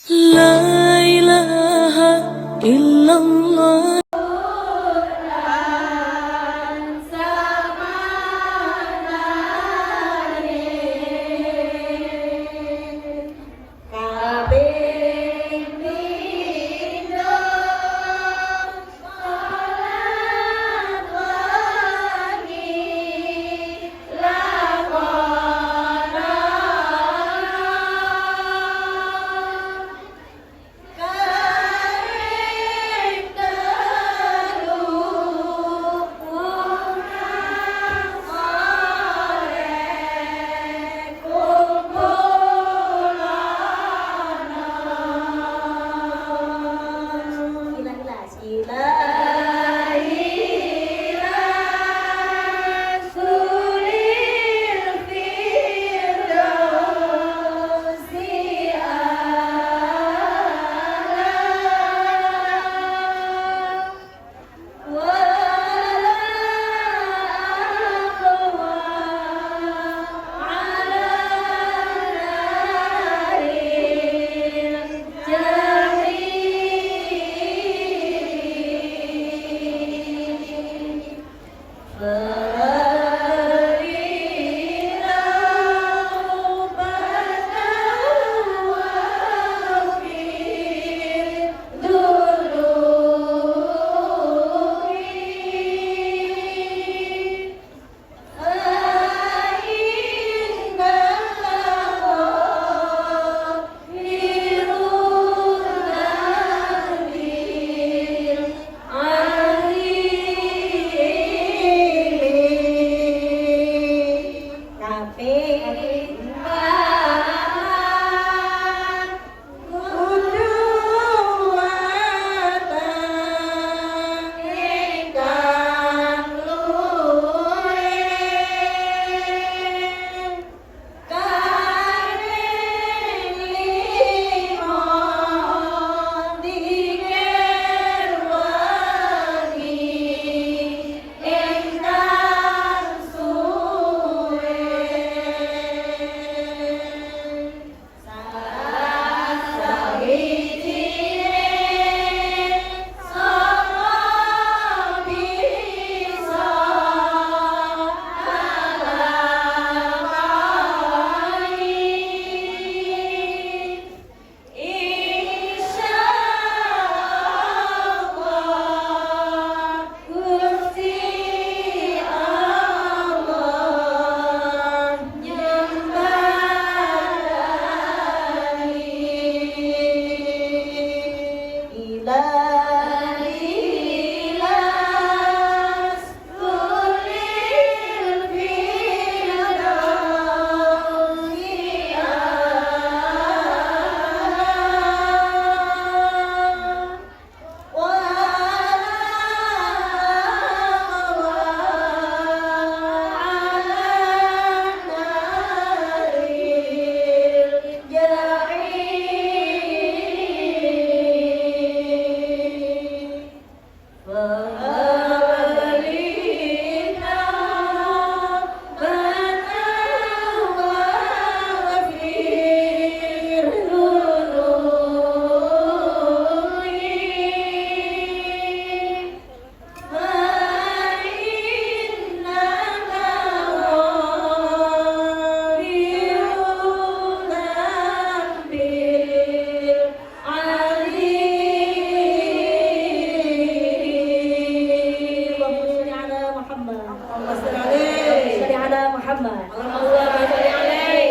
La ilaha illallah.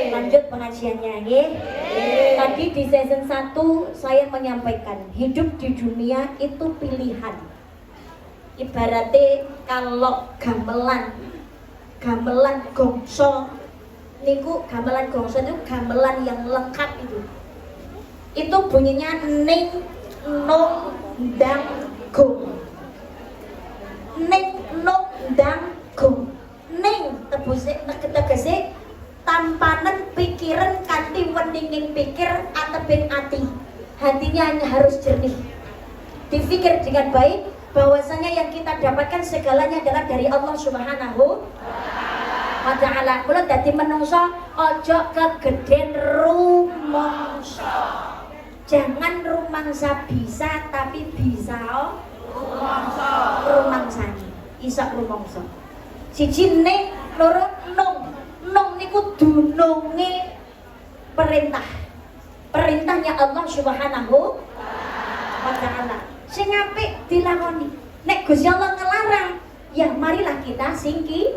Lanjut pengajiannya ya. Tadi di season 1 saya menyampaikan hidup di dunia itu pilihan. Ibaratnya kalau gamelan gongso niku, gamelan gongso itu gamelan yang lengkap itu. Itu bunyinya ning nong dang gong. Ning nong dang gong. Ning tegese tampanan pikiran kanthi weninging pikir atebing ati. Hatinya hanya harus jernih. Dipikir dengan baik bahwasanya yang kita dapatkan segalanya adalah dari Allah Subhanahu wa ta'ala. Mula dadi menungso aja kegeden rumangsa. Jangan rumangsa bisa tapi bisa rumangsani. Isa rumangsa. Siji ning, loro nung. Nung niku dununge perintah. Perintahnya Allah Subhanahu wa taala. Sing apik dilakoni. Nek Gusti Allah ngelarang, ya marilah kita singkirkan.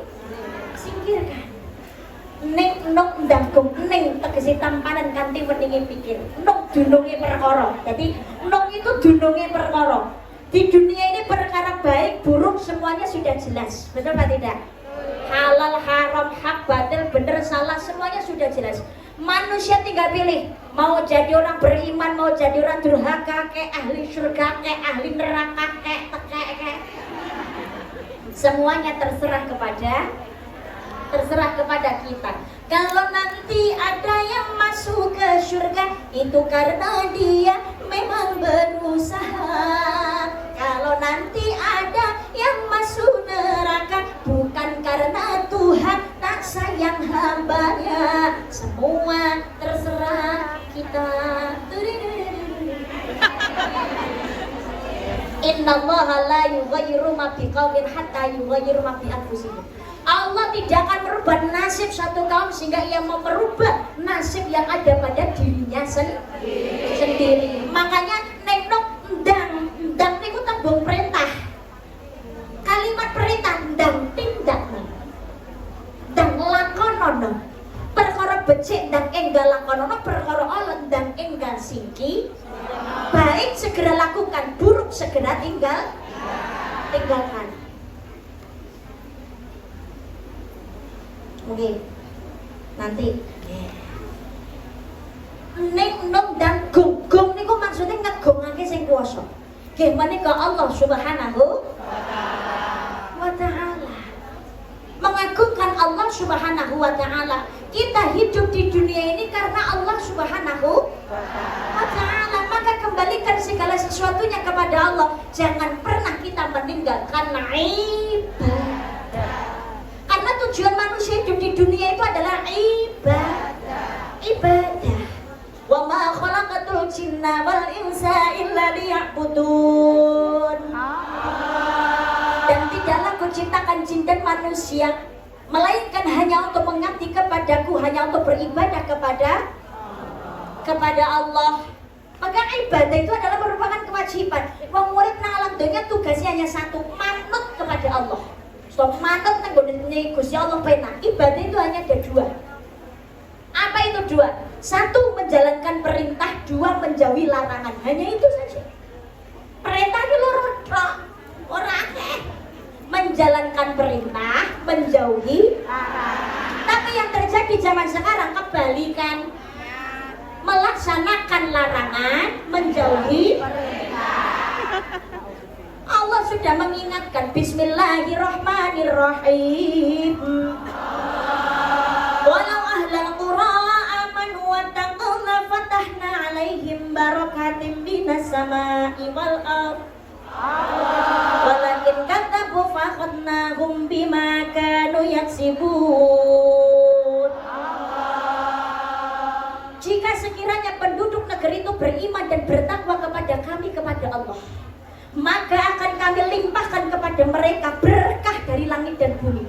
Ning nung ndanggung ning tegese tampanan kanthi weninge pikir. Nung dununge perkara. Jadi nung itu dununge perkara. Di dunia ini perkara baik, buruk semuanya sudah jelas. Betul apa tidak? Halal, haram, hak, batil, benar, salah, semuanya sudah jelas. Manusia tinggal pilih, mau jadi orang beriman, mau jadi orang durhaka, kayak ahli surga, kayak ahli neraka, kayak semuanya terserah kepada kita. Kalau nanti ada yang masuk ke surga, itu karena dia memang berusaha. Kalau nanti ada yang masuk neraka, bukan karena Tuhan tak sayang hambanya. Semua terserah kita. Innallaha la yughayyiru ma biqaumin hatta yughayyiru ma bi anfusihim. Allah tidak akan merubah nasib satu kaum sehingga ia mau merubah nasib yang ada pada dirinya sendiri. Makanya nenok ndang niku tembung perintah. Kalimat perintah ndang tindak ndang lakonono. Perkara becik ndang enggal lakonono, perkara ala ndang enggal singki. Baik segera lakukan, buruk segera tinggalkan. Oke, nanti ning nom dan gong niku maksudnya ngegongake sing kuwasa. Nggih menika Allah Subhanahu wa taala. Mengagungkan Allah Subhanahu wa taala. Kita hidup di dunia ini karena Allah Subhanahu wa taala. Maka kembalikan segala sesuatunya kepada Allah. Jangan pernah kita meninggalkan ibadah. Karena tujuan manusia hidup di dunia itu adalah ibadah. Wa ma khalaqatul jinna wal insa illa liya'budun. Dan tidaklah kuciptakan jin dan manusia melainkan hanya untuk mengabdi kepadaku, hanya untuk beribadah kepada Allah. Maka ibadah itu adalah merupakan kewajiban. Wong murid nang alam dunya tugasnya hanya satu, manut kepada Allah. So manut nang nggone Gusti Allah penak. Ibadah itu hanya ada dua. Apa itu dua? Satu, menjalankan perintah, dua, menjauhi larangan. Hanya itu saja. Perintah itu loro tok, ora akeh. Menjalankan perintah, menjauhi larangan. Tapi yang terjadi zaman sekarang kebalikan. Melaksanakan larangan, menjauhi perintah. Allah sudah mengingatkan, Bismillahirrahmanirrahim. Walau ahlal qura amanu wattaqu fatahna alaihim barakatim minas sama'i wal ardh. Walakin kadzabu fakhadnahum bima kanu yaksibun. Jika sekiranya penduduk negeri itu beriman dan bertakwa kepada kami, kepada Allah, maka akan kami limpahkan kepada mereka berkah dari langit dan bumi.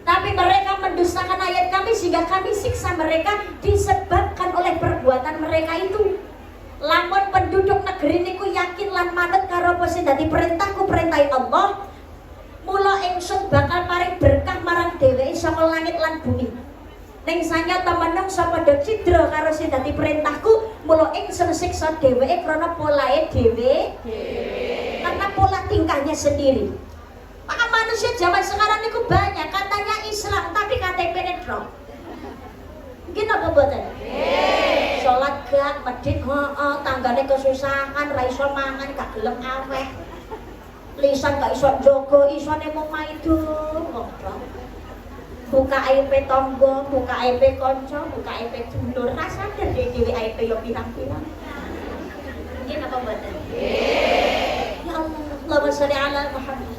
Tapi mereka mendustakan ayat kami sehingga kami siksa mereka disebabkan oleh perbuatan mereka itu. Lamun penduduk negeri niku yakin lan manut karo apa sing dadi perintahku, perintah Allah, mula ingsun bakal paring berkah marang dheweke saka langit lan bumi. Ning sanyata menungsa padha cidra karo sing dadi perintahku, mula ingsun siksa dheweke krana polahe dhewe. Karena pola tingkahnya sendiri. Maka manusia zaman sekarang niku banyak katanya Islam tapi KTP-ne drop. Mungkin apa mboten? Salat gak medhit tanggane kesusahan, ra iso mangan, gak gelem aweh. Lisan gak iso njogo, isone mung maido. Buka aib tonggo, buka aib kanca, buka aib dulur, ra sadar dhewe aib yo pirang-pirang. Mungkin apa mboten? Ya Allah, Allahumma sholli ala Muhammad.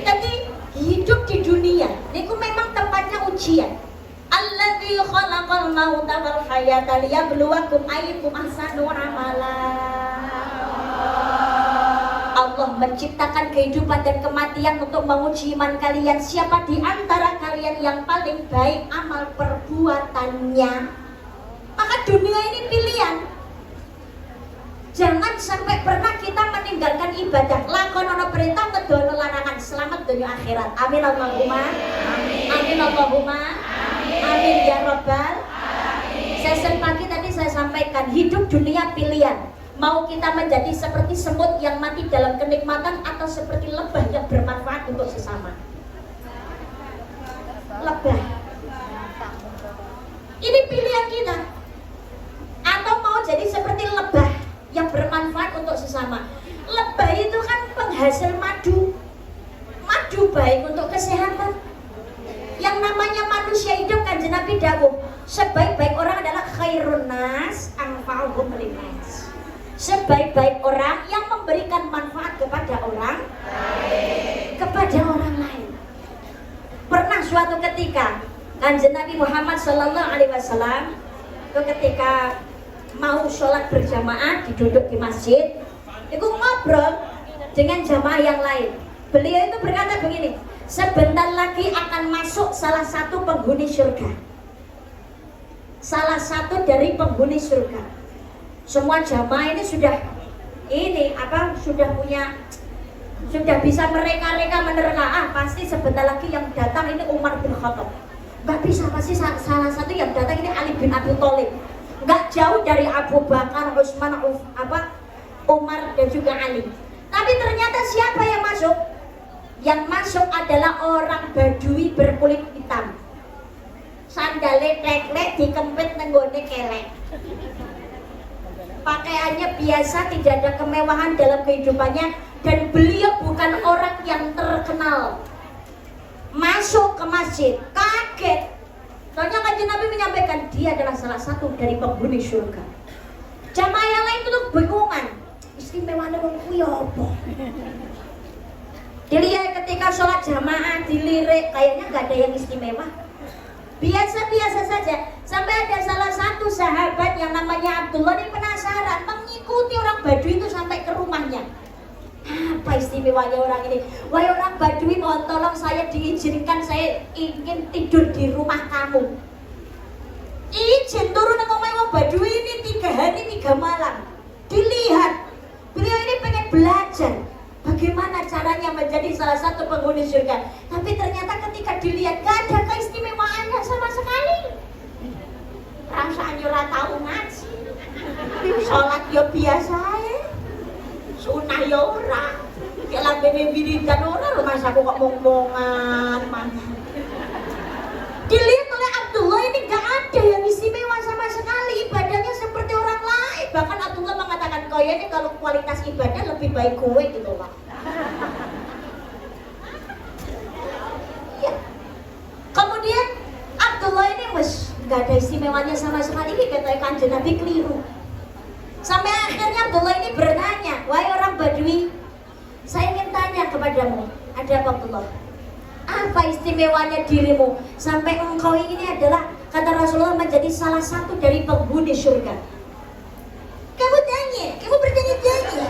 Jadi hidup di dunia niku memang tempatnya ujian. Alladzi khalaqal mauta wal hayata liyabluwakum ayyukum ahsanu amala. Allah menciptakan kehidupan dan kematian untuk menguji iman kalian. Siapa di antara kalian yang paling baik amal perbuatannya? Maka dunia ini pilihan. Jangan sampai pernah kita meninggalkan ibadah. Lakon ono perintah kedono larangan. Selamat dunia akhirat. Amin Allahumma. Amin Allahumma. Amin ya Rabbal. Sesi pagi tadi saya sampaikan, hidup dunia pilihan. Mau kita menjadi seperti semut yang mati dalam kenikmatan atau seperti lebah yang bermanfaat untuk sesama. Lebah. Ini pilihan kita. Atau mau jadi seperti lebah yang bermanfaat untuk sesama. Lebah itu kan penghasil madu. Madu baik untuk kesehatan. Yang namanya manusia hidup kan Nabi dawuh, sebaik-baik orang adalah khairun nas anfa'uhum linnas. Sebaik-baik orang yang memberikan manfaat kepada orang lain. Kepada orang lain. Pernah suatu ketika Kanjeng Nabi Muhammad Sallallahu Alaihi Wasallam itu ketika mau sholat berjamaah duduk di masjid, itu ngobrol dengan jamaah yang lain. Beliau itu berkata begini, sebentar lagi akan masuk salah satu penghuni surga. Salah satu dari penghuni surga. Semua jamaah ini sudah bisa mereka menerka, pasti sebentar lagi yang datang ini Umar bin Khattab. Gak bisa, pasti salah satu yang datang ini Ali bin Abi Thalib. Gak jauh dari Abu Bakar, Utsman, Umar dan juga Ali. Tapi ternyata siapa yang masuk? Yang masuk adalah orang Badui berkulit hitam. Sandale teklek dikempit nenggone kelek. Pakaiannya biasa, tidak ada kemewahan dalam kehidupannya, dan beliau bukan orang yang terkenal. Masuk ke masjid, kaget. Soalnya Kanjeng Nabi menyampaikan dia adalah salah satu dari penghuni surga. Jamaah yang lain itu bingungan. Istimewanya wong kuwi apa? Dilihat ketika sholat jamaah dilirik, kayaknya nggak ada yang istimewa. Biasa-biasa saja. Sampai ada salah satu sahabat yang namanya Abdullah ini penasaran, mengikuti orang Badui itu sampai ke rumahnya. Apa istimewanya orang ini? Wahai orang Badui, mohon tolong saya diizinkan, saya ingin tidur di rumah kamu. Izin turun ke rumah orang Badui ini 3 hari 3 malam. Dilihat, beliau ini pengen belajar bagaimana caranya menjadi salah satu penghuni surga. Tapi ternyata ketika dilihat gak ada keistimewaannya sama sekali. Rasanya ora tahu ngaji. Sholat yo biasa ya. Sunah yo ora. Ya lambene wiridan ora lho Mas, aku kok ngomong-ngomongan mana. Dilihat oleh Abdullah ini gak ada yang istimewa sama sekali. Ibadahnya seperti orang lain. Bahkan Abdullah mengatakan, kayaknya kalau kualitas ibadah lebih baik gue gitu Pak. Ya. Kemudian Abdullah ini gak ada istimewanya sama sekali, kata Kanjeng Nabi keliru. Sampai akhirnya Abdullah ini bertanya, wahai orang Badui, saya ingin tanya kepadamu, ada apa Abdullah? Apa istimewanya dirimu sampai engkau ini adalah, kata Rasulullah, menjadi salah satu dari penghuni surga? Kamu bertanya-tanya.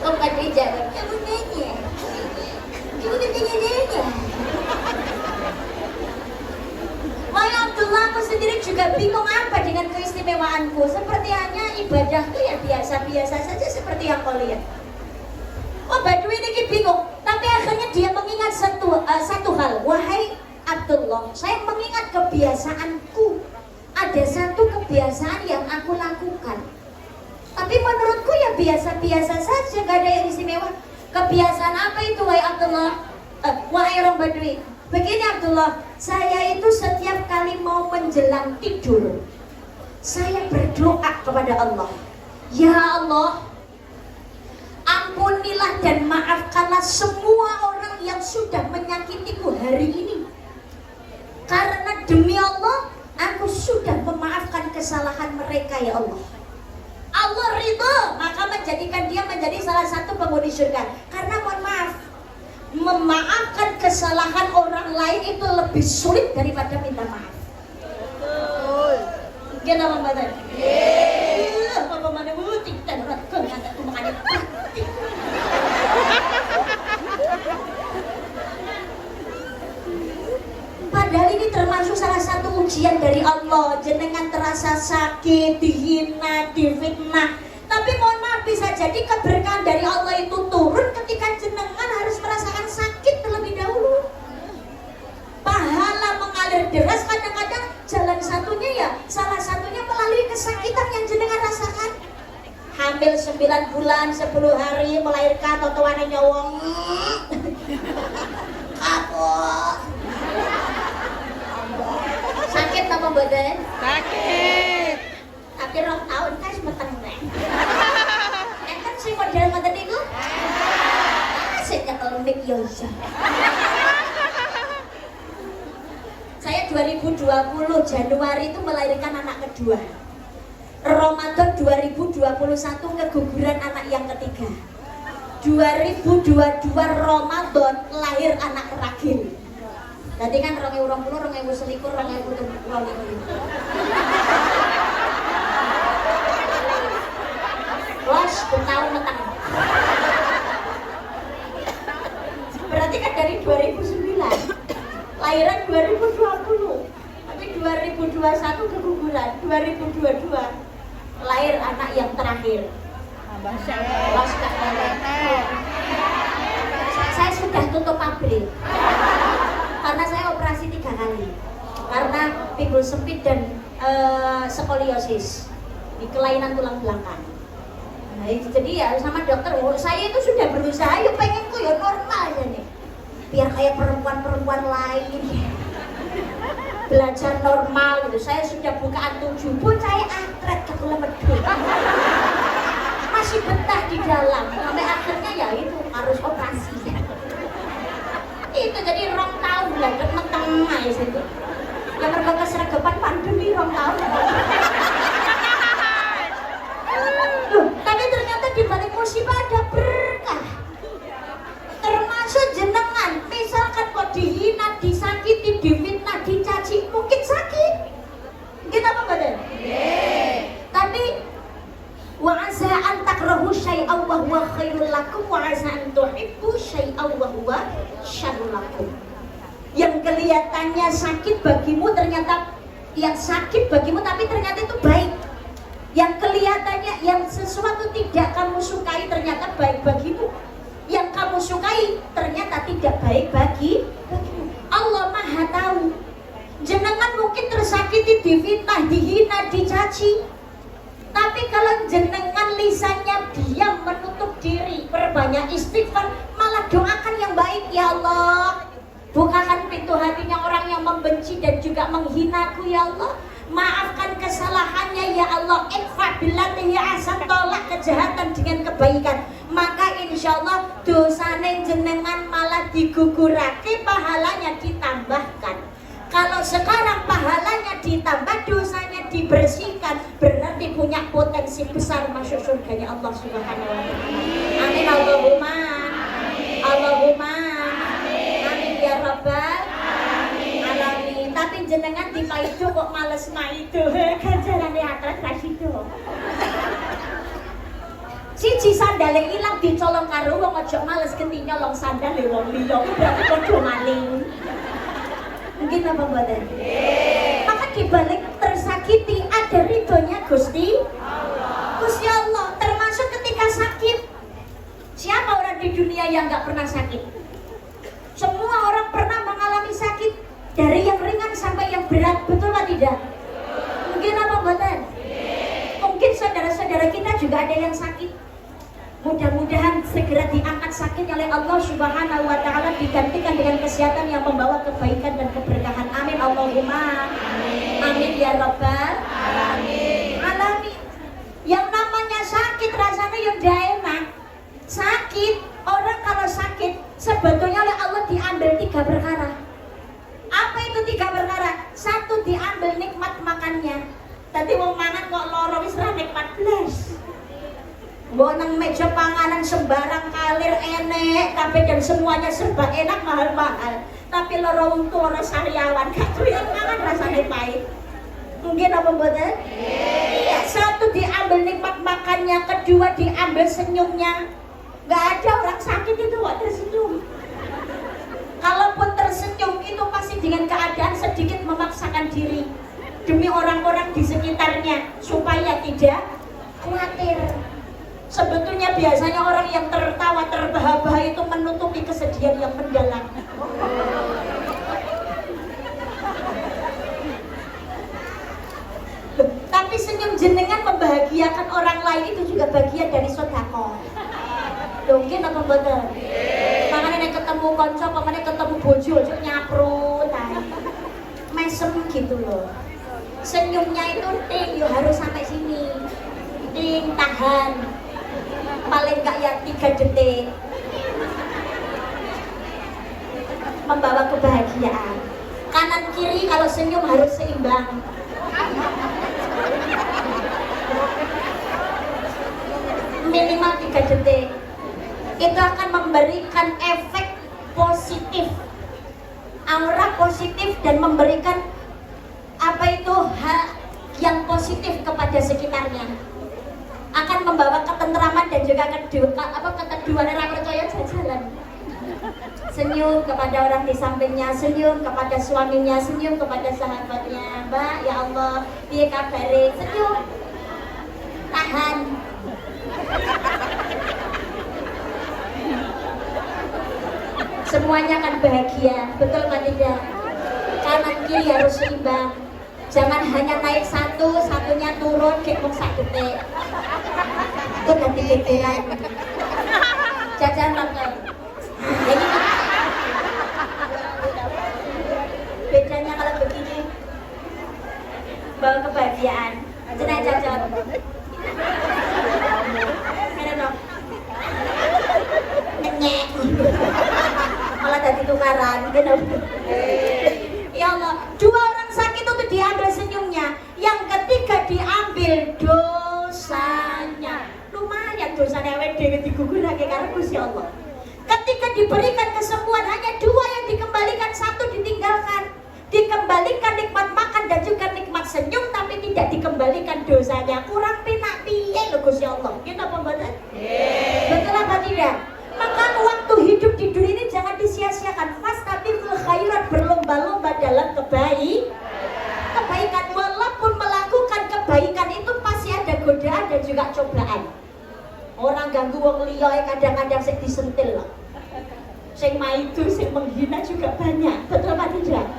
Oh, Badui jawab, kamu bertanya-tanya. Wahai Abdullah, aku sendiri juga bingung apa dengan keistimewaanku. Seperti hanya ibadahku ya biasa-biasa saja seperti yang kau lihat. Oh, Badui ini bingung. Tapi akhirnya dia mengingat satu hal. Wahai Abdullah, saya mengingat kebiasaanku. Ada satu kebiasaan yang aku lakukan. Tapi menurutku ya biasa-biasa saja, gak ada yang istimewa. Kebiasaan apa itu wahai Abdullah? Wahai orang Badui. Begini Abdullah, saya itu setiap kali mau menjelang tidur, saya berdoa kepada Allah. Ya Allah, ampunilah dan maafkanlah semua orang yang sudah menyakitiku hari ini. Karena demi Allah, aku sudah memaafkan kesalahan mereka ya Allah. Allah ridho, maka menjadikan dia menjadi salah satu penghuni surga. Karena mohon maaf, memaafkan kesalahan orang lain itu lebih sulit daripada minta maaf. Gimana Mbak Tan? Apa mana butik dan rekam ada tuh makanya praktik. Padahal ini termasuk salah satu ujian dari Allah. Jenengan terasa sakit, dihina, difitnah. Tapi mohon maaf, bisa jadi keberkahan dari Allah itu turun ketika jenengan harus merasakan sakit terlebih dahulu. Pahala mengalir deras, kadang-kadang jalan satunya ya, salah satunya melalui kesakitan yang jenengan rasakan. Hamil 9 bulan, 10 hari, melahirkan, totoannya nyawang. Kapok. Sakit apa badan? Sakit. Tapi 2 tahun kan semeteng nek. Enten sing model ngoten niku? Sing nyekel mic yo iso. Saya 2020 Januari itu melahirkan anak kedua. Ramadan 2021 keguguran anak yang ketiga. 2022 Ramadan lahir anak terakhir. Tadi kan 2020, 2021, 2022. Los, tahun metang. Berarti kan dari 2009. Lahiran 2020, tapi 2021 keguguran, 2022 lahir anak yang terakhir. Saya sudah tutup pabrik karena saya operasi 3 kali karena pinggul sempit dan skoliosis di kelainan tulang belakang. Nah, jadi ya sama dokter, saya itu sudah berusaha, yuk pengenku ya normal aja nih. Biar kayak perempuan-perempuan lain belajar normal gitu. Saya sudah bukaan 7 pun saya atret ke kolam medul masih betah di dalam sampai akhirnya ya itu harus operasi ya. Itu jadi 2 tahun belajar meteng aja situ ya mereka keseragapan pandemi 2 tahun. Loh, tapi ternyata di balik musibah ada berkah. Termasuk jenengan, misalkan kok dihina, disakiti, difitnah, dicaci, mungkin sakit. Gitu apa badan? Tapi wa asa an takrahu syai'an wa huwa khairul lakum wa asa an tuhibbu syai'an wa huwa syarrul lakum. Yang kelihatannya sakit bagimu ternyata yang sakit bagimu tapi ternyata itu baik. Yang kelihatannya yang sesuatu tidak kamu sukai ternyata baik bagimu. Yang kamu sukai ternyata tidak baik bagimu. Allah Maha tahu. Jenengan mungkin tersakiti, difitnah, dihina, dicaci. Tapi kalau jenengan lisannya diam, menutup diri, berbanyak istighfar, malah doakan yang baik. Ya Allah, bukakan pintu hatinya orang yang membenci dan juga menghinaku. Ya Allah, maafkan kesalahannya. Ya Allah, ikfa billatihi ahsan, tolak kejahatan dengan kebaikan. Maka insya Allah dosane jenengan malah digugurake, pahalanya ditambahkan. Kalau sekarang pahalanya ditambah, dosanya dibersihkan, berarti punya potensi besar masuk surganya Allah Subhanahu wa Ta'ala. Amin Allahumma. Allahumma. Amin ya Rabbal alamin. Tapi jenengan dipaido kok males maido. Kan jarane atlet ra sido. Siji sandale ilang dicolong karo wong aja males genti nyolong sandal e wong liya berarti padha maling. Mungkin apa badan? Maka dibalik tersakiti ada ridhonya Gusti Allah. Gusti Allah termasuk ketika sakit. Siapa orang di dunia yang nggak pernah sakit? Semua orang pernah mengalami sakit, dari yang ringan sampai yang berat, betul atau tidak? Mungkin apa badan? Mungkin saudara-saudara kita juga ada yang sakit. Mudah-mudahan segera diangkat sakitnya oleh Allah Subhanahu wa Ta'ala, digantikan dengan kesehatan yang membawa kebaikan dan keberkahan. Amin Allahumma. Amin ya Rabbal alamin. Yang namanya sakit rasanya yang tidak enak. Sakit, orang kalau sakit sebetulnya oleh Allah diambil 3 perkara. Apa itu 3 perkara? 1, diambil nikmat makannya. Tadi mau mangan kok loro wis ra nikmat blas. Mbok nang meja panganan sembarang kalir enek kabeh dan semuanya serba enak mahal-mahal. Tapi loro untu ora sariawan gak doyan mangan rasane pahit. Mungkin apa mboten? Iya, satu diambil nikmat makannya, kedua diambil senyumnya. Gak ada orang sakit itu kok tersenyum. Kalaupun tersenyum itu pasti dengan keadaan sedikit memaksakan diri demi orang-orang di sekitarnya supaya tidak khawatir. Sebetulnya biasanya orang yang tertawa terbahak-bahak itu menutupi kesedihan yang mendalam. Tapi senyum jenengan membahagiakan orang lain itu juga bagian dari sedekah. Mungkin apa betul? Makanya nek ketemu konco, makanya ketemu bojo, ojo nyaprut, mesem gitu loh. Senyumnya itu ting, yo harus sampai sini. Ting, tahan. Paling enggak ya 3 detik. Membawa kebahagiaan. Kanan kiri kalau senyum harus seimbang. Minimal 3 detik. Itu akan memberikan efek positif, aura positif, dan memberikan apa itu hal yang positif kepada sekitarnya, akan membawa ketentraman dan juga keteduhan. Ora percaya jalan. Senyum kepada orang di sampingnya, senyum kepada suaminya, senyum kepada sahabatnya. Mbak, ya Allah, piye kabare? Senyum, tahan. Semuanya akan bahagia, betul kan tidak? Kanan kiri harus seimbang. Jangan hanya naik satunya turun, kayak mau 1 detik. Itu ganti pikiran. Jajan nonton. Jadi bedanya kalau begini, bawa kebahagiaan. Jenai jajan. Mana dong? Nenyek. Malah jadi tukaran, ya Allah, 2 orang sakit itu diambil senyumnya, yang ketiga diambil dosanya. Lumayan dosanya awake dhewe digugurake karo Gusti Allah. Ketika diberikan kesembuhan, hanya 2 yang dikembalikan, 1 ditinggalkan. Dikembalikan nikmat makan dan juga nikmat senyum, tapi tidak dikembalikan dosanya. Kurang penak piye lho Gusti Allah. Kita pembahasan. Betul apa tidak? Maka waktu hidup di dunia ini jangan disia-siakan. Fastabiqul khairat, berlomba-lomba dalam kebaikan. Walaupun melakukan kebaikan itu pasti ada godaan dan juga cobaan. Orang ganggu wong liya kadang-kadang sik disentil loh. Sing maidu, sing menghina juga banyak. Betul apa tidak?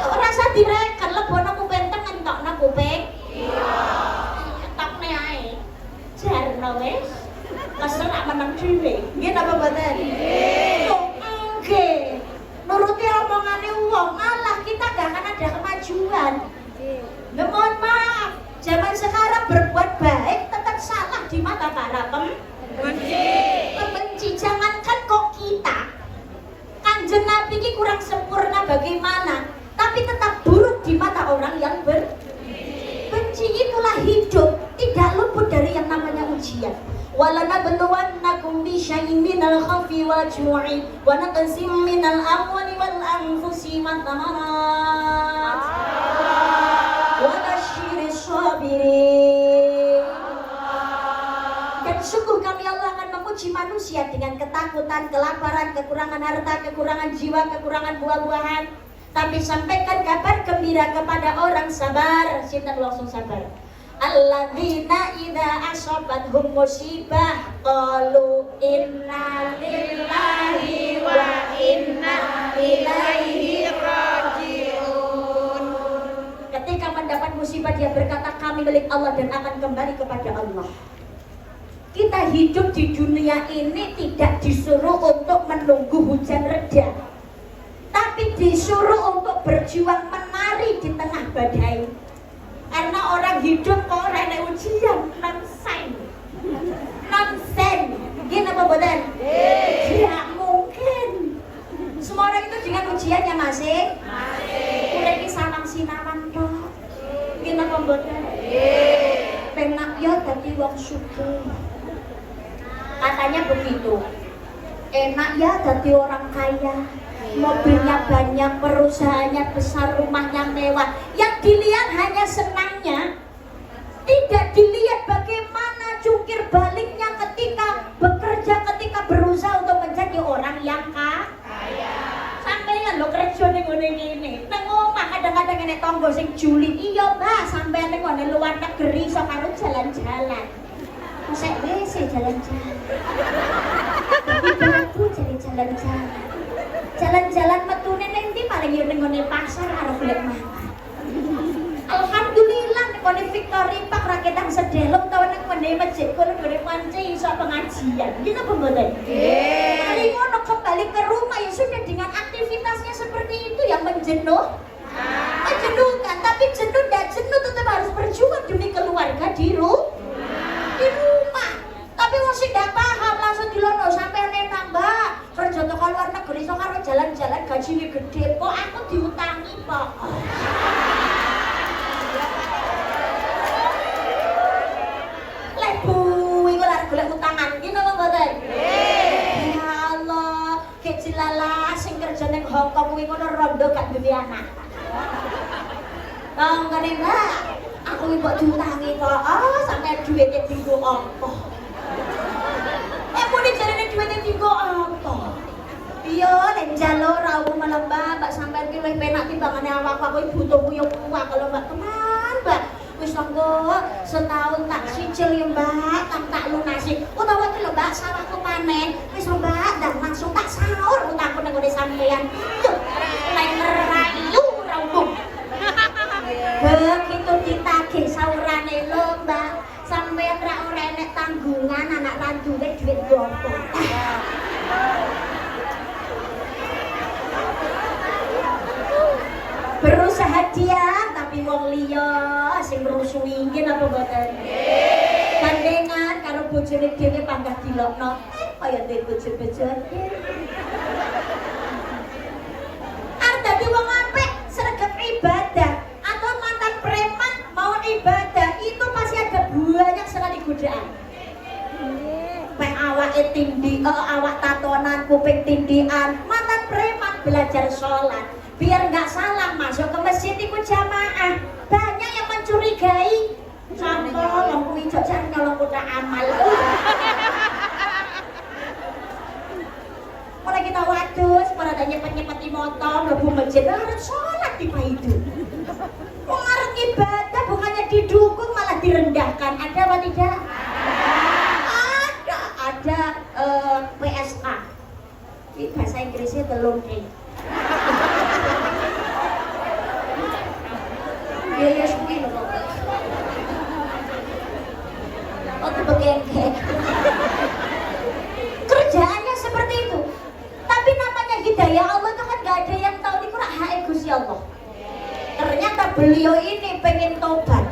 Ora usah direken, lebono kuping tengen tokno kuping. Iya. Tokne ae. Jarno wis. Keserak menang dhewe. Nggih napa mboten? Nggih. Nggih. Nuruti omongane wong, malah kita gak akan ada kemajuan. Nggih. Mohon maaf, zaman sekarang berbuat baik tetap salah di mata para pembenci. Jangankan kok kita, Kanjeng Nabi ini kurang sempurna bagaimana, tapi tetap buruk di mata orang yang berbenci. Itulah hidup, tidak luput dari yang namanya ujian. وَلَنَبْلُوَنَّكُمْ بِشَيْءٍ مِنَ الْخَوْفِ وَالْجُوعِ وَنَقْصٍ مِنَ الْأَمْوَالِ وَالْأَنْفُسِ وَالثَّمَرَاتِ وَبَشِّرِ الصَّابِرِينَ. Dan sungguh kami Allah akan menguji manusia dengan ketakutan, kelaparan, kekurangan harta, kekurangan jiwa, kekurangan buah-buahan. Tapi sampaikan kabar gembira kepada orang sabar. Sinten langsung sabar. Alladzina idza asabathum musibah qalu inna lillahi wa inna ilaihi raji'un. Ketika mendapat musibah dia berkata kami milik Allah dan akan kembali kepada Allah. Kita hidup di dunia ini tidak disuruh untuk menunggu hujan reda, tapi disuruh untuk berjuang menari di tengah badai. Karena orang hidup kok ora enek ujian, nonsen. Gini apa boten? Tidak mungkin. Semua orang itu dengan ujiannya masih. Urip iki samang sinaman tok. Gini apa boten? Penak yo dadi wong sugih. Katanya begitu. Enak ya jadi orang kaya. Mobilnya banyak, perusahaannya besar, rumahnya mewah. Yang dilihat hanya senangnya. Tidak dilihat bagaimana jungkir baliknya ketika bekerja, ketika berusaha untuk menjadi orang yang kaya. Sampeyan lho kerja ning ngene iki. Nang omah kadang-kadang nek tangga sing julid, iya Mbak, sampeyan ning ngene luar negeri iso karo jalan-jalan. Mosek wis jalan-jalan. Tapi aku jadi jalan-jalan. Jalan-jalan metune ning ndi paling yo ning ngene pasar karo golek mangan. Alhamdulillah nek ngene Victory Park ra ketang sedelok tau ning ngene masjid kono ngene panci iso pengajian. Gitu apa mboten? Nggih. Hari ngono kembali ke rumah ya sudah dengan aktivitasnya seperti itu yang menjenuhkan, tapi jenuh dan jenuh tetap harus berjuang demi keluarga di rumah. Tapi masih tidak paham langsung dilono sampai enak Mbak kerja toko luar negeri so karo jalan-jalan gajinya gede kok aku diutangi Pak. Lebu iku lari golek utangan gitu lho mboten? Ya Allah, kecilala sing kerja ning Hongkong kuwi ngono rondo gak duwe anak. Ngene Mbak, aku iki kok diutangi kok. Sampai duwite dienggo apa? Muni jarene duwite dienggo apa? Iya, nek njaluk ra malah Mbak sampean ki luwih penak timbangane awakku aku butuh kuyup kuah kalau Mbak teman, Mbak. Wis monggo setahun tak cicil ya Mbak, tak lunasi. Utawa ki lho Mbak sawahku panen, wis Mbak dan langsung tak sahur utangku nang ngene sampean. Tuh, mulai ngerayu ra umum. Begitu ditagih saurane lho Mbak, sampean ra ora enek tanggungan anak randune duit gopo. Berusaha diam tapi wong liya sing ngrusuhi nggih napa mboten? Nggih. Gandengan karo bojone dhewe panggah dilokno kaya ndek bojo-bojo. Arep dadi wong apik sregep ibadah atau mantan preman mau ibadah itu masih ada banyak sekali godaan. Mek awake tindih, awak tatonan, kuping tindian, mantan preman belajar sholat. Biar nggak salah masuk ke masjid itu jamaah. Banyak yang mencurigai. Contoh, wong kuwi jajak nyolong kotak amal. Mulai kita wadus, pada nyepet-nyepet di motor, mlebu masjid, harus sholat di itu. Wong arep ibadah bukannya didukung malah direndahkan. Ada apa tidak? Ada PSA. Ini bahasa Inggrisnya telung deh. Ya suwi lho kok. Oh begengkek. Kerjaannya seperti itu. Tapi namanya hidayah Allah itu kan gak ada yang tahu itu rak hak Gusti Allah. Ternyata beliau ini pengen tobat.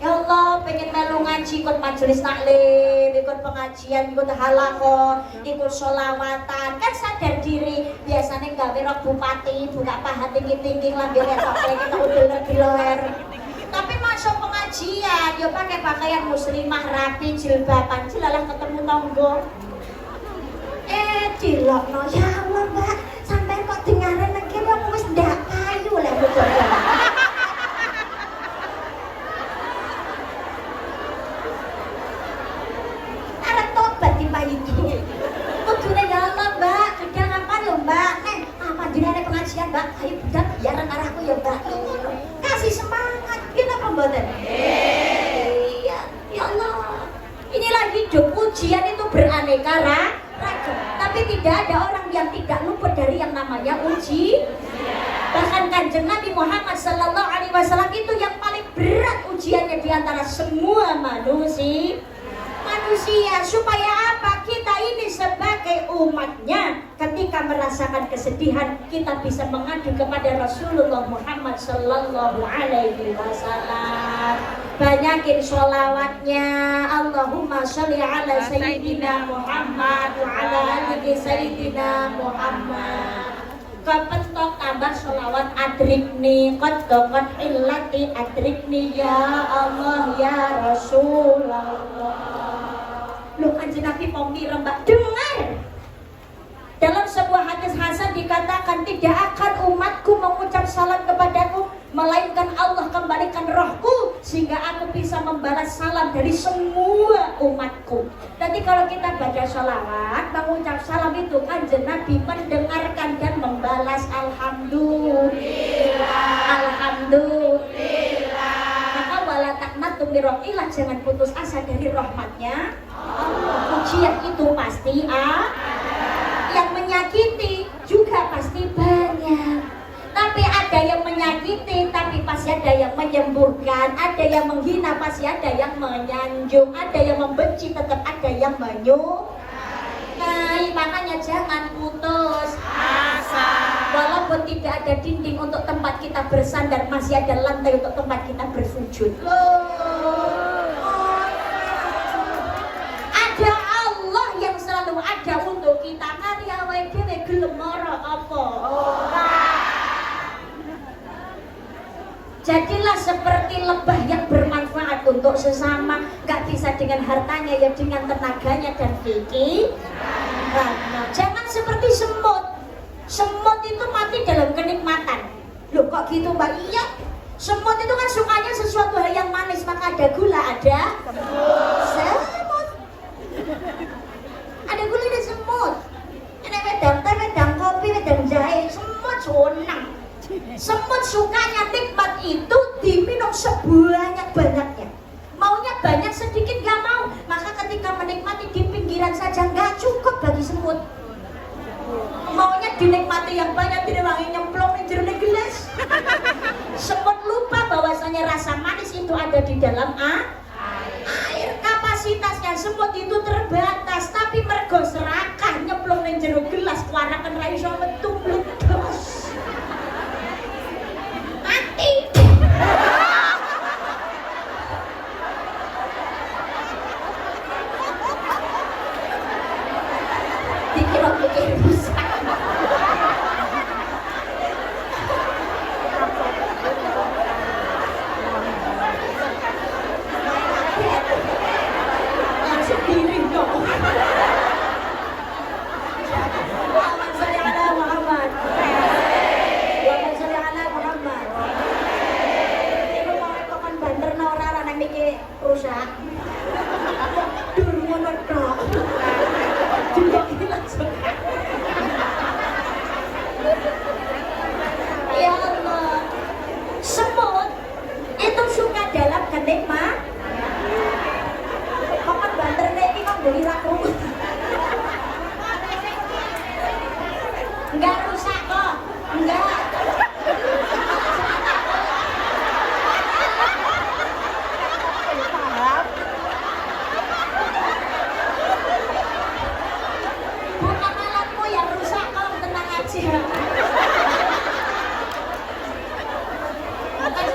Ya Allah, pengen melu ngaji, ikut majelis taklim, ikut pengajian, ikut halaqah, ikut sholawatan. Kan sadar diri, biasanya gawe rok bupati, buka paha tinggi-tinggi, lambil etok kita udel di leher. Tapi masuk pengajian, ya pakai pakaian muslimah rapi, jilbaban, jilalah ketemu tonggo. Dilokno, ya Allah Mbak, sampai kok dengaran lagi wong wis ndak payu lah bocor. Kudune ya Allah Mbak, gedang apa lho Mbak? Apa jenenge pengajian Mbak? Ayo budak biar arahku ya Mbak. Kasih semangat, kenapa mboten? Iya, ya Allah. Inilah hidup, ujian itu beraneka ragam. Tapi tidak ada orang yang tidak luput dari yang namanya uji. Bahkan Kanjeng Nabi Muhammad sallallahu alaihi wasallam itu yang paling berat ujiannya di antara semua manusia. Supaya apa? Kita ini sebagai umatnya ketika merasakan kesedihan kita bisa mengadu kepada Rasulullah Muhammad sallallahu alaihi wasallam. Banyakin sholawatnya. Allahumma sholli ala sayyidina Muhammad wa ala ali sayyidina Muhammad. Kepentok tambah sholawat adrikni qad illati adrikni ya Allah ya Rasulullah. Loh Kanjeng Nabi mau ngira Mbak, dengar. Dalam sebuah hadis hasan dikatakan tidak akan umatku mengucap salam kepadaku melainkan Allah kembalikan rohku sehingga aku bisa membalas salam dari semua umatku. Nanti kalau kita baca sholawat, mengucap salam itu Kanjeng Nabi mendengarkan dan membalas alhamdulillah. Alhamdulillah. Maka wala taqnatu min rahmatillah, jangan putus asa dari rahmatnya Allah. Pujian itu pasti yang menyakiti juga pasti banyak. Tapi ada yang menyakiti, tapi pasti ada yang menyembuhkan. Ada yang menghina, pasti ada yang menyanjung. Ada yang membenci, tetap ada yang menyukai. Makanya jangan putus asa. Walaupun tidak ada dinding untuk tempat kita bersandar, masih ada lantai untuk tempat kita bersujud. Ada Allah yang selalu ada untuk kita. Karya wae dhewe gelem apa? Jadilah seperti lebah yang bermanfaat untuk sesama. Gak bisa dengan hartanya, ya dengan tenaganya dan pikiran. Jangan seperti semut. Semut itu mati dalam kenikmatan. Loh kok gitu Mbak? Iya, semut itu kan sukanya sesuatu hal yang manis. Maka ada gula, ada semut. Ada gula, ada semut. Ini wedang kopi, wedang jahe. Semut sonang. Semut sukanya nikmat itu diminum sebanyak-banyaknya. Maunya banyak sedikit gak mau. Maka ketika menikmati di pinggiran saja gak cukup bagi semut. Maunya dinikmati yang banyak, direwangi nyemplung di jernih gelas. Semut lupa bahwasanya rasa manis itu ada di dalam air. Kapasitasnya semut itu terbatas, tapi mergo serakah nyemplung di jernih gelas kuarakan ra iso metu mledos. Dikira-kira rusak. Langsung giring dong. Allahumma sholli ala Muhammad. Allahumma sholli ala Muhammad. Iku mau kokan banter ora nang iki rusak. Dur ngono tok. Ya Allah, semut itu suka dalam kenikmatan. Kokan banter iki kok beli ra krungu. Enggak rusak kok. Enggak. Bukan alatmu yang rusak kok, tenang aja.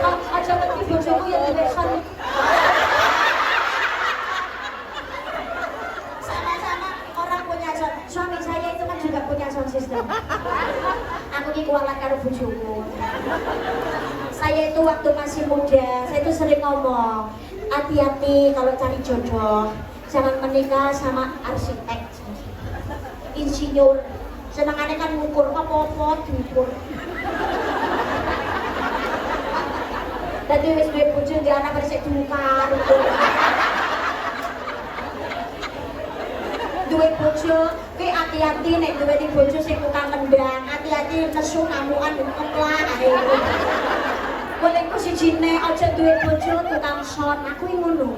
Aja ngerti bojoku yang dilesan. Sama-sama orang punya suami saya itu kan juga punya sound system. Aku ini kualat karo bojoku. Saya itu waktu masih muda, saya itu sering ngomong, hati-hati kalau cari jodoh, jangan menikah sama arsitek, insinyur. Senangannya kan ngukur apa-apa diukur. Tadi wis duwe bojo di anak resik dungkar. Duwe bojo, kowe hati-hati nek duwe di bojo sing tukang kendang, hati-hati nesu ngamukan keplah ae. Boleh ku sijine aja duwe bojo tukang son, aku ngono.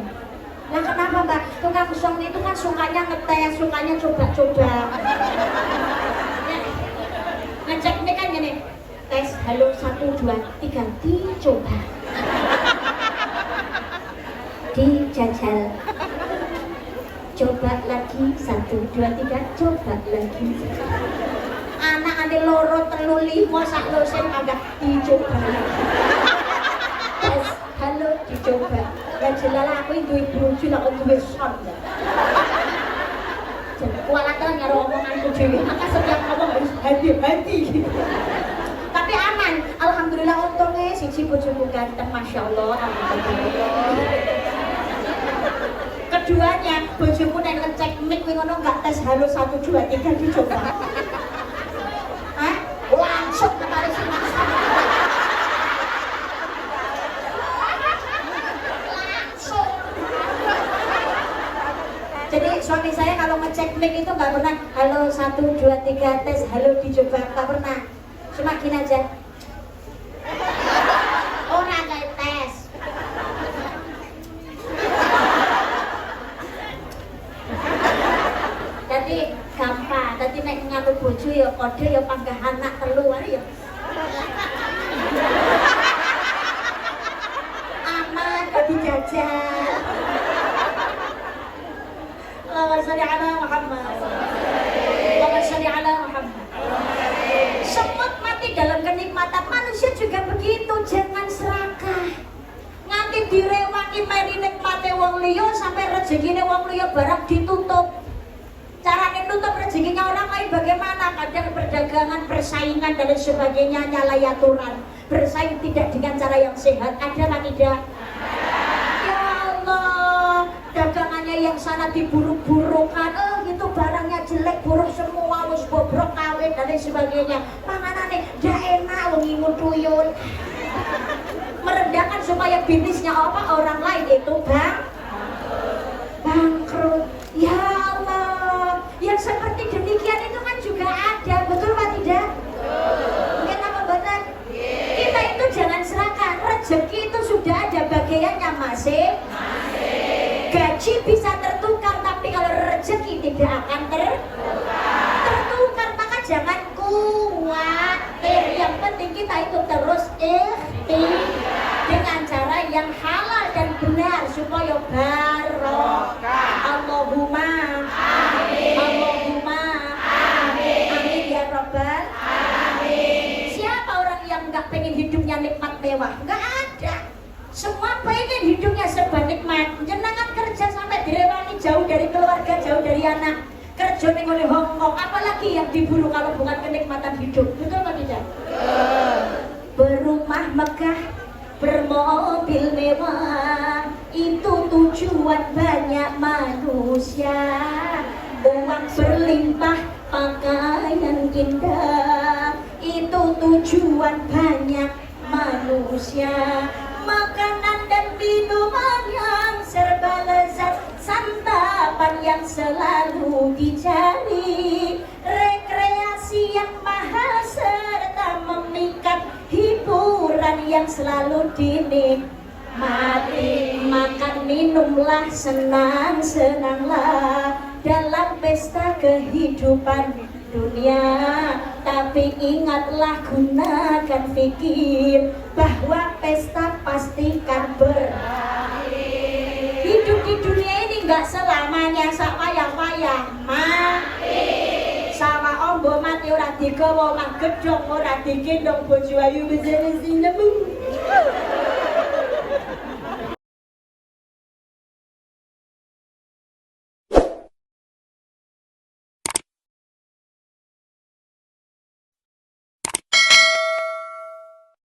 Lah kenapa Mbak? Tukang son itu kan sukanya ngetes, sukanya coba-coba. Ngeceknya kan gini, tes halo 1, 2, 3 dicoba. Dijajal. Coba lagi 1, 2, 3 coba lagi. Anak ade loro telu limo sak losen agak dicoba. Tes halo dicoba. Ya jelala aku duwe bojo lak duwe son. Jadi kualatan karo omonganku dhewe. Maka setiap ngomong harus hati-hati. Tapi aman, alhamdulillah untungnya siji bojoku ganteng, masya Allah, alhamdulillah. keduanya bojomu nek ngecek mic kuwi ngono enggak tes halo 1 2 3 dicoba. Hah? Langsung ketarik sini. Langsung. Jadi suami saya kalau ngecek mic itu nggak pernah halo 1 2 3 tes halo dicoba, nggak pernah. Cuma gini aja. Ora kayak tes. Jadi gampang, tadi nek ngatur bojo ya kode ya panggah anak telu ya. Aman gak dijajal. Allahumma sholli ala Muhammad. Allahumma sholli ala Muhammad. Semut mati dalam kenikmatan, manusia juga begitu, jangan serakah. Nganti direwangi meri nikmate wong liya sampai rezekine wong liya barang ditutup. Caranya nutup rezekinya orang lain bagaimana? Kadang perdagangan, persaingan dan sebagainya nyalai aturan. Bersaing tidak dengan cara yang sehat, ada atau tidak? Ya Allah, dagangannya yang sana diburuk-burukan, itu barangnya jelek, buruk semua, wis bobrok kawin dan sebagainya. Panganane ndak enak, wong ngingun tuyul. Merendahkan supaya bisnisnya apa orang lain itu bangkrut. Ya Allah, yang seperti demikian itu kan juga ada, betul Pak tidak? Mungkin apa benar? Kita itu jangan serakah, rezeki itu sudah ada bagiannya masing. Gaji bisa tertukar, tapi kalau rezeki tidak akan tertukar, maka jangan khawatir. Yang penting kita itu terus ikhtiar dengan cara yang halal dan benar supaya barokah. Allahumma amin. Allahumma amin. Amin ya Rabbal alamin. Siapa orang yang nggak pengen hidupnya nikmat mewah? Nggak ada. Semua pengen hidupnya serba nikmat. Jenengan kerja sampai direwangi jauh dari keluarga, jauh dari anak. Kerja ning ngene Hongkong, apalagi yang diburu kalau bukan kenikmatan hidup. Betul apa tidak? Berumah megah, bermobil mewah, itu tujuan banyak manusia. Uang berlimpah, pakaian indah, itu tujuan banyak manusia. Makanan dan minuman yang serba lezat, santapan yang selalu dicari, rekreasi yang mahal serta memikat, hiburan yang selalu dinikmati. Makan minumlah, senang-senanglah dalam pesta kehidupan dunia, tapi ingatlah, gunakan fikir bahwa pesta pastikan berakhir. Hidup di dunia ini nggak selamanya sapayang-payang mati. Sama ombo mati ora digawa, mang gedhong ora digendong, bojo ayu bisa-bisa nyembung.